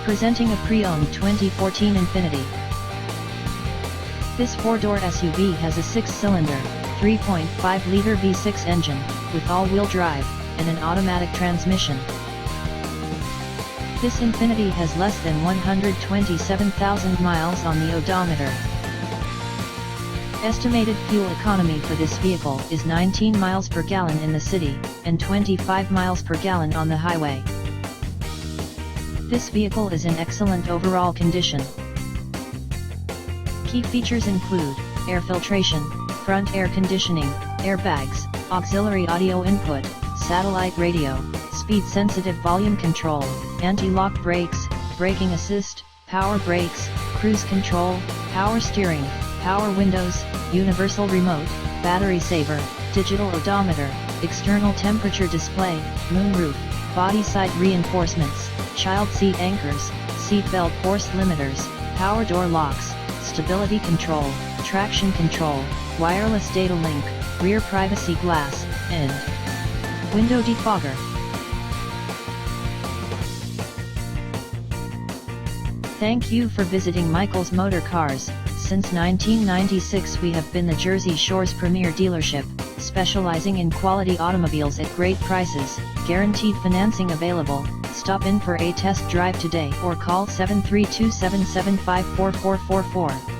Presenting a pre-owned 2014 Infiniti. This 4-door SUV has a 6-cylinder, 3.5-liter V6 engine, with all-wheel drive, and an automatic transmission. This Infiniti has less than 127,000 miles on the odometer. Estimated fuel economy for this vehicle is 19 miles per gallon in the city, and 25 miles per gallon on the highway. This vehicle is in excellent overall condition. Key features include air filtration, front air conditioning, airbags, auxiliary audio input, satellite radio, speed-sensitive volume control, anti-lock brakes, braking assist, power brakes, cruise control, power steering, power windows, universal remote, battery saver, digital odometer, external temperature display, moonroof, body side reinforcements, child seat anchors, seat belt force limiters, power door locks, stability control, traction control, wireless data link, rear privacy glass, and window defogger. Thank you for visiting Michael's Motorcars. Since 1996 we have been the Jersey Shore's premier dealership, specializing in quality automobiles at great prices, guaranteed financing available. Stop in for a test drive today or call 732-775-4444.